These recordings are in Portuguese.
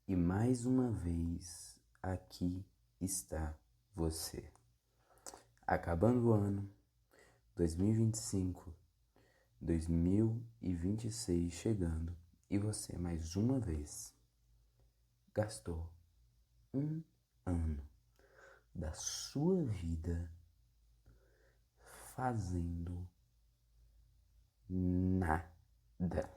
E mais uma vez, aqui está você. Acabando o ano, 2025, 2026 chegando, e você mais uma vez gastou um ano da sua vida fazendo nada.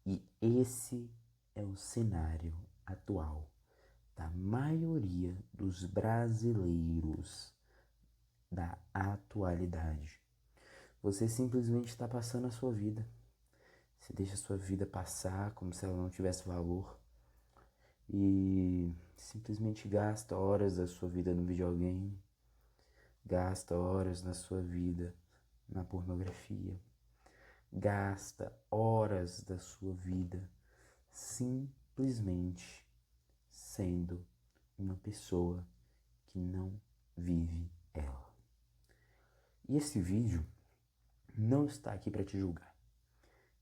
E esse é o cenário atual da maioria dos brasileiros da atualidade. Você simplesmente está passando a sua vida. Você deixa a sua vida passar como se ela não tivesse valor. E simplesmente gasta horas da sua vida no videogame. Gasta horas da sua vida na pornografia. Gasta horas da sua vida simplesmente sendo uma pessoa que não vive ela. E esse vídeo não está aqui para te julgar.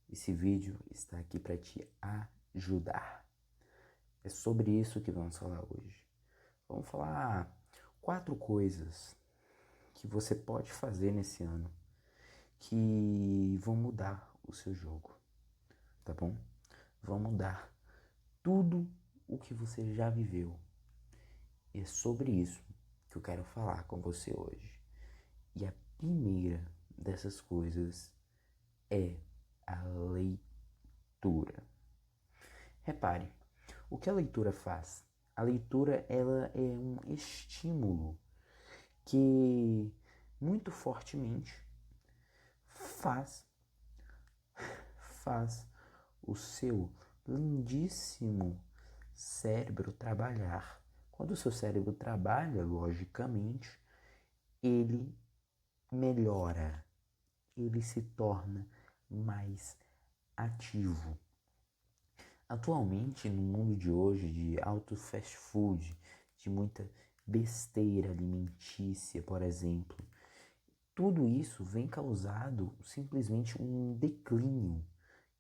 Esse vídeo está aqui para te ajudar. É sobre isso que vamos falar hoje. Vamos falar 4 coisas que você pode fazer nesse ano que vão mudar o seu jogo, tá bom? Vão mudar tudo o que você já viveu. E é sobre isso que eu quero falar com você hoje. E a primeira dessas coisas é a leitura. Repare, o que a leitura faz? A leitura ela é um estímulo que muito fortemente faz o seu lindíssimo cérebro trabalhar. Quando o seu cérebro trabalha, logicamente, ele melhora, ele se torna mais ativo. Atualmente, no mundo de hoje, de alto fast food, de muita besteira alimentícia, por exemplo, tudo isso vem causado simplesmente um declínio.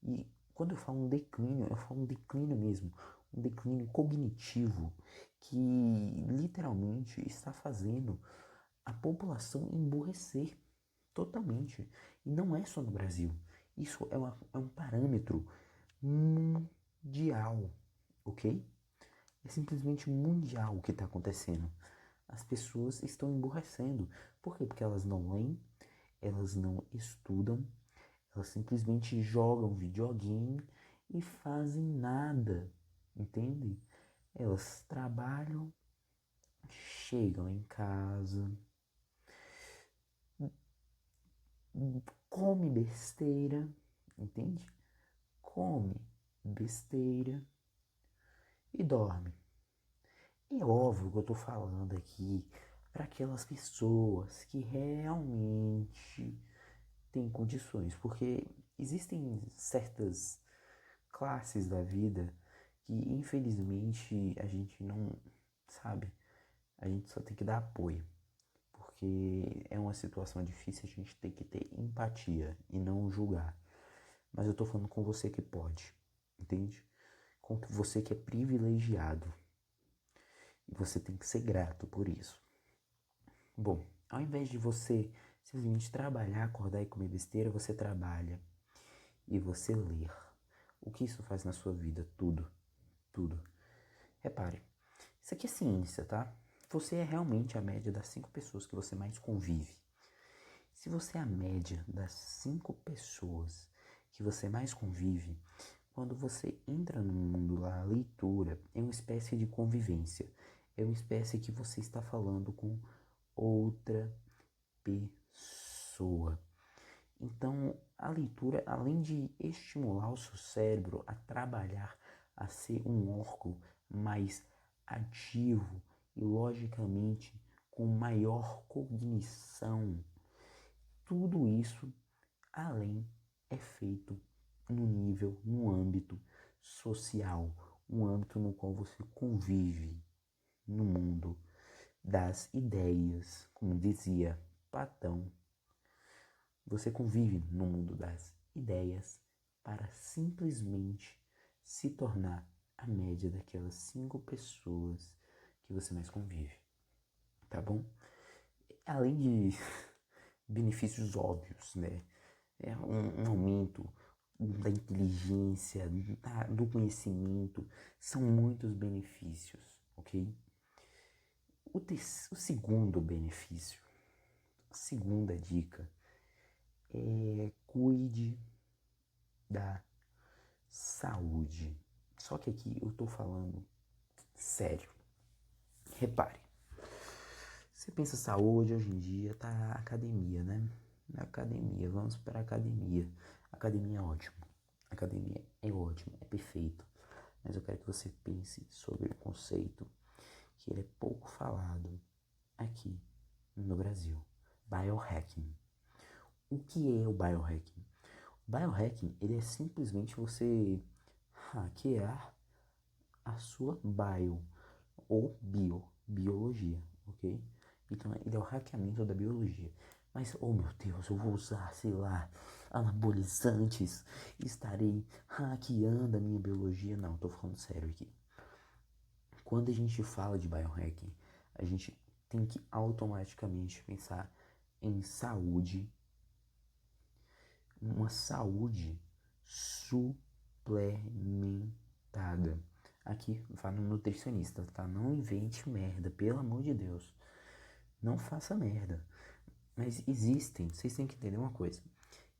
E quando eu falo um declínio, eu falo um declínio mesmo, um declínio cognitivo que literalmente está fazendo a população emburrecer totalmente. E não é só no Brasil. Isso é um parâmetro mundial, ok? É simplesmente mundial o que está acontecendo. As pessoas estão emburrecendo. Por quê? Porque elas não leem, elas não estudam, elas simplesmente jogam videogame e fazem nada, entende? Elas trabalham, chegam em casa, come besteira, entende? Come besteira e dorme. É óbvio que eu tô falando aqui para aquelas pessoas que realmente têm condições, porque existem certas classes da vida que infelizmente a gente não sabe, a gente só tem que dar apoio, porque é uma situação difícil, a gente tem que ter empatia e não julgar. Mas eu tô falando com você que pode, entende? Com você que é privilegiado. E você tem que ser grato por isso. Bom, ao invés de você simplesmente trabalhar, acordar e comer besteira, você trabalha e você lê. O que isso faz na sua vida? Tudo. Tudo. Repare, isso aqui é ciência, tá? Você é realmente a média das 5 pessoas que você mais convive. Se você é a média das 5 pessoas que você mais convive, quando você entra no mundo lá, a leitura é uma espécie de convivência. É uma espécie que você está falando com outra pessoa. Então, a leitura, além de estimular o seu cérebro a trabalhar, a ser um órgão mais ativo e, logicamente, com maior cognição, tudo isso, além, é feito no nível, no âmbito social, um âmbito no qual você convive no mundo das ideias, como dizia Platão. Você convive no mundo das ideias para simplesmente se tornar a média daquelas 5 pessoas que você mais convive, tá bom? Além de benefícios óbvios, né? É um aumento da inteligência, do conhecimento, são muitos benefícios, ok? O segundo benefício, a segunda dica é cuide da saúde. Só que aqui eu tô falando sério. Repare, você pensa saúde hoje em dia, tá a academia, né? Na academia, vamos para a academia. Academia é ótimo. Academia é ótimo, é perfeito. Mas eu quero que você pense sobre o conceito que ele é pouco falado aqui no Brasil. Biohacking. O que é o biohacking? O biohacking, ele é simplesmente você hackear a sua ou biologia, ok? Então ele é o hackeamento da biologia. Mas, oh meu Deus, eu vou usar, sei lá, anabolizantes, estarei hackeando a minha biologia. Não, tô falando sério aqui. Quando a gente fala de biohacking, a gente tem que automaticamente pensar em saúde, uma saúde suplementada. Aqui, vá no nutricionista, tá? Não invente merda, pelo amor de Deus. Não faça merda. Mas existem, vocês têm que entender uma coisa.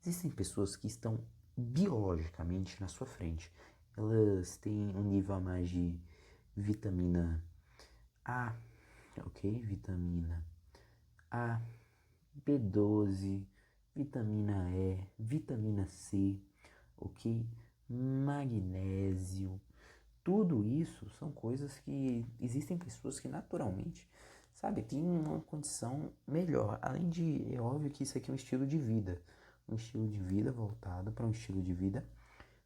Existem pessoas que estão biologicamente na sua frente. Elas têm um nível a mais de vitamina A, ok? Vitamina A, B12, vitamina E, vitamina C, ok? Magnésio. Tudo isso são coisas que existem pessoas que naturalmente, sabe, têm uma condição melhor. Além de, é óbvio que isso aqui é um estilo de vida. Um estilo de vida voltado para um estilo de vida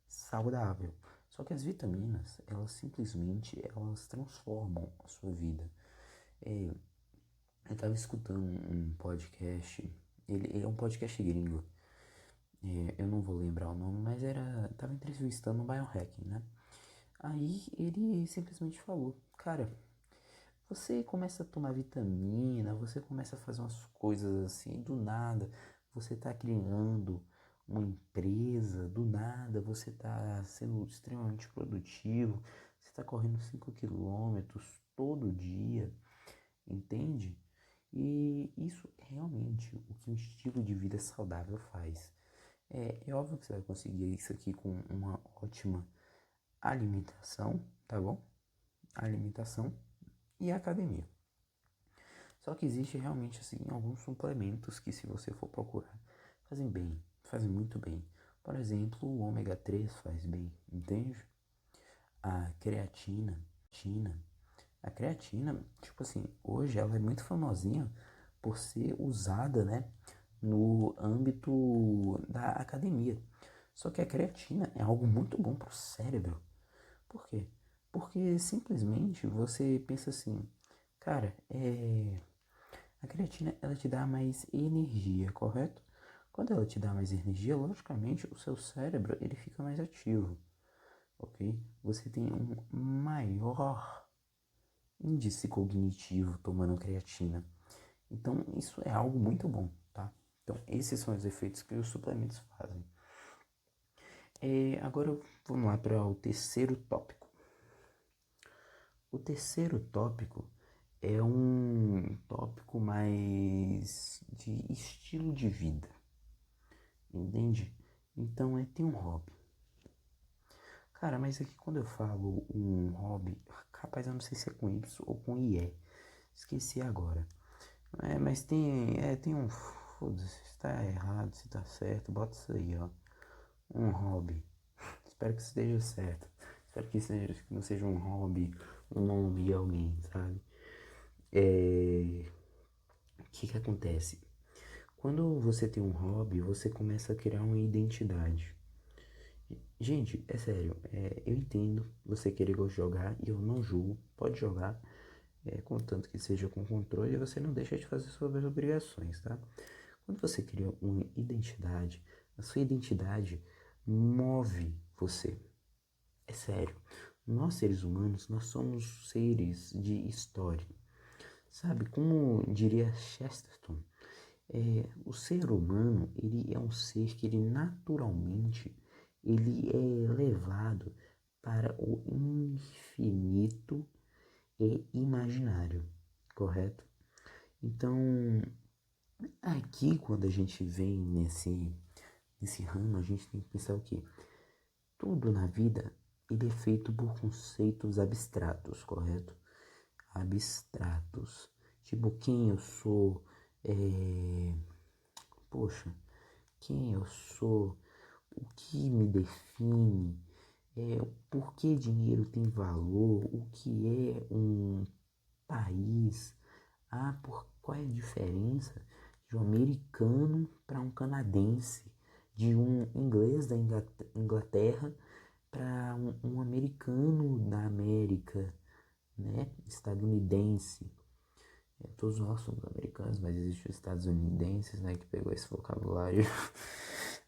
saudável. Só que as vitaminas, elas simplesmente, elas transformam a sua vida. Eu estava escutando um podcast, ele é um podcast gringo, eu não vou lembrar o nome, mas tava entrevistando um biohacking, né? Aí ele simplesmente falou, cara, você começa a tomar vitamina, você começa a fazer umas coisas assim, do nada, você tá criando uma empresa, do nada você tá sendo extremamente produtivo, você tá correndo 5 quilômetros todo dia, entende? E isso é realmente o que um estilo de vida saudável faz. É óbvio que você vai conseguir isso aqui com uma ótima alimentação, tá bom? Alimentação e academia. Só que existe realmente assim alguns suplementos que se você for procurar fazem bem, fazem muito bem. Por exemplo, o ômega 3 faz bem, entende? A a creatina, tipo assim, hoje ela é muito famosinha por ser usada, né, no âmbito da academia. Só que a creatina é algo muito bom para o cérebro. Por quê? Porque simplesmente você pensa assim, cara, a creatina ela te dá mais energia, correto? Quando ela te dá mais energia, logicamente o seu cérebro ele fica mais ativo, ok? Você tem um maior índice cognitivo tomando creatina. Então isso é algo muito bom, tá? Então esses são os efeitos que os suplementos fazem. Agora vamos lá para o terceiro tópico. O terceiro tópico é um tópico mais de estilo de vida, entende? Então ter um hobby. Cara, mas aqui quando eu falo um hobby, capaz eu não sei se é com Y ou com IE, esqueci agora. Mas tem um, foda-se, se tá errado, se tá certo, bota isso aí, ó. Um hobby. Espero que esteja certo. Espero que não seja um hobby, um nome de alguém, sabe? O que acontece? Quando você tem um hobby, você começa a criar uma identidade. Gente, é sério, eu entendo você querer jogar e eu não julgo, pode jogar, contanto que seja com controle e você não deixa de fazer suas obrigações, tá? Quando você cria uma identidade, a sua identidade move você. É sério. Nós, seres humanos, nós somos seres de história. Sabe, como diria Chesterton, o ser humano, ele é um ser que ele naturalmente, ele é levado para o infinito e imaginário, correto? Então, aqui quando a gente vem nesse ramo, a gente tem que pensar o quê? Tudo na vida, ele é feito por conceitos abstratos, correto? Abstratos. Tipo, quem eu sou, poxa, quem eu sou, o que me define, por que dinheiro tem valor, o que é um país, qual é a diferença de um americano para um canadense, de um inglês da Inglaterra para um americano da América, né, estadunidense. Todos nós somos americanos, mas existem os estadunidenses, né, que pegou esse vocabulário.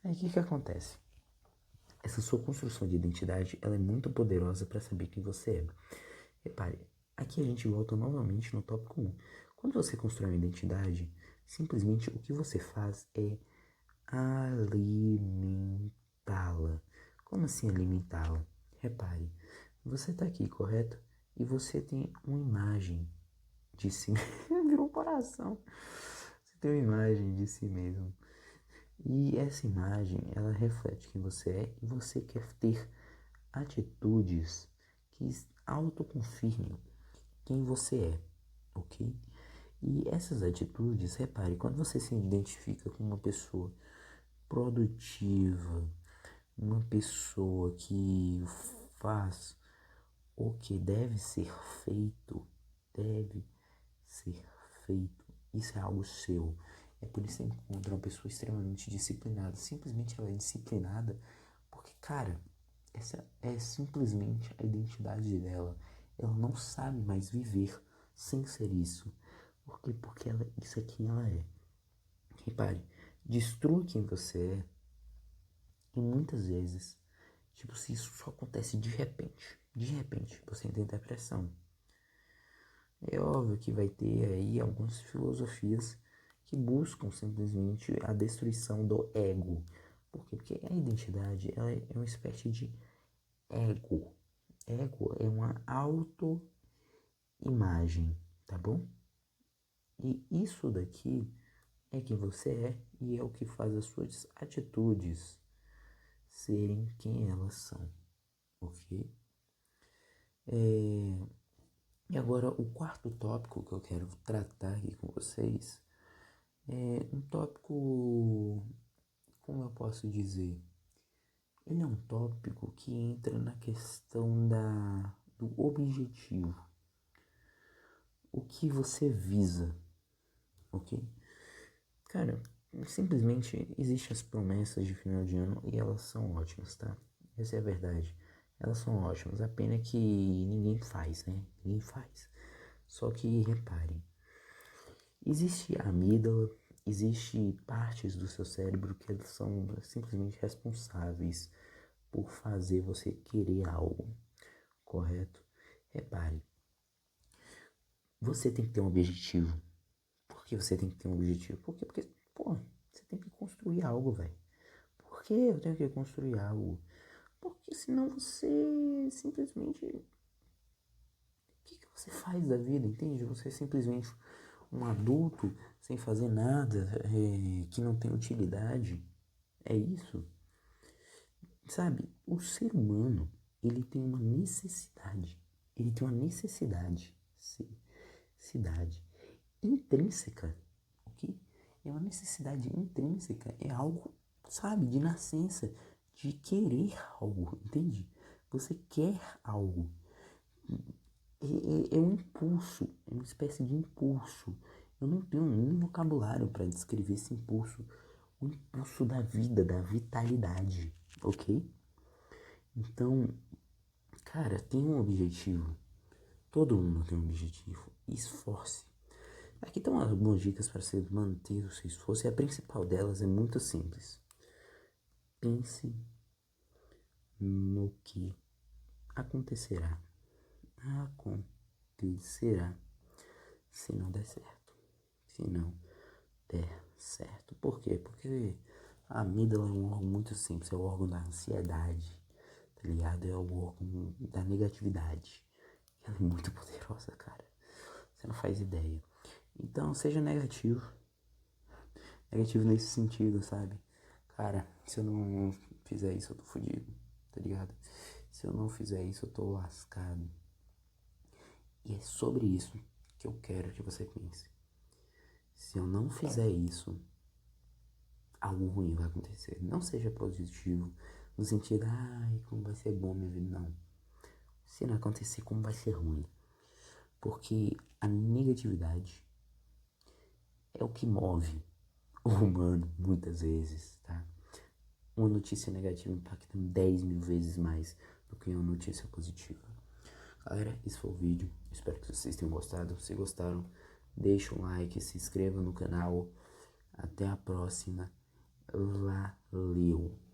Aí o que acontece? Essa sua construção de identidade, ela é muito poderosa para saber quem você é. Repare, aqui a gente volta novamente no tópico 1. Quando você constrói uma identidade, simplesmente o que você faz é alimentá-la. Como assim alimentá-la? Repare, você está aqui, correto? E você tem uma imagem de si mesmo. Virou um coração. Você tem uma imagem de si mesmo. E essa imagem, ela reflete quem você é e você quer ter atitudes que autoconfirmem quem você é, ok? E essas atitudes, repare, quando você se identifica com uma pessoa produtiva, uma pessoa que faz o que deve ser feito, isso é algo seu. É por isso que você encontra uma pessoa extremamente disciplinada. Simplesmente ela é disciplinada porque, cara, essa é simplesmente a identidade dela. Ela não sabe mais viver sem ser isso. Por quê? Porque isso é quem ela é. Repare, destrua quem você é. E muitas vezes, tipo, se isso só acontece de repente, você entra em depressão. É óbvio que vai ter aí algumas filosofias que buscam simplesmente a destruição do ego. Por quê? Porque a identidade ela é uma espécie de ego. Ego é uma autoimagem, tá bom? E isso daqui é quem você é e é o que faz as suas atitudes serem quem elas são, ok? E agora o quarto tópico que eu quero tratar aqui com vocês é um tópico, como eu posso dizer? Ele é um tópico que entra na questão do objetivo. O que você visa, ok? Cara, simplesmente existem as promessas de final de ano e elas são ótimas, tá? Essa é a verdade. Elas são ótimas, a pena que ninguém faz, né? Ninguém faz. Só que reparem, existe a amígdala, existe partes do seu cérebro que elas são simplesmente responsáveis por fazer você querer algo, correto? Repare, você tem que ter um objetivo. Por que você tem que ter um objetivo? Porque pô, você tem que construir algo, velho. Por que eu tenho que construir algo? Porque senão você simplesmente. O que você faz da vida, entende? Você é simplesmente um adulto sem fazer nada, que não tem utilidade. É isso. Sabe, o ser humano, ele tem uma necessidade. Ele tem uma necessidade. Cidade intrínseca, ok? É uma necessidade intrínseca, é algo, sabe, de nascença, de querer algo, entende? Você quer algo, é um impulso, é uma espécie de impulso. Eu não tenho nem vocabulário para descrever esse impulso, o impulso da vida, da vitalidade, ok? Então, cara, tem um objetivo. Todo mundo tem um objetivo. Esforce. Aqui estão algumas dicas para você manter o seu esforço e a principal delas é muito simples. Pense no que acontecerá. Acontecerá se não der certo. Se não der certo. Por quê? Porque a amígdala é um órgão muito simples, é o órgão da ansiedade, tá ligado? É o órgão da negatividade. Ela é muito poderosa, cara. Você não faz ideia. Então, seja negativo. Negativo nesse sentido, sabe? Cara, se eu não fizer isso, eu tô fudido, tá ligado? Se eu não fizer isso, eu tô lascado. E é sobre isso que eu quero que você pense. Se eu não fizer isso, algo ruim vai acontecer. Não seja positivo, no sentido, ai, como vai ser bom minha vida. Não. Se não acontecer, como vai ser ruim. Porque a negatividade é o que move o humano, muitas vezes, tá? Uma notícia negativa impacta 10 mil vezes mais do que uma notícia positiva. Galera, esse foi o vídeo. Espero que vocês tenham gostado. Se gostaram, deixa um like, se inscreva no canal. Até a próxima. Valeu!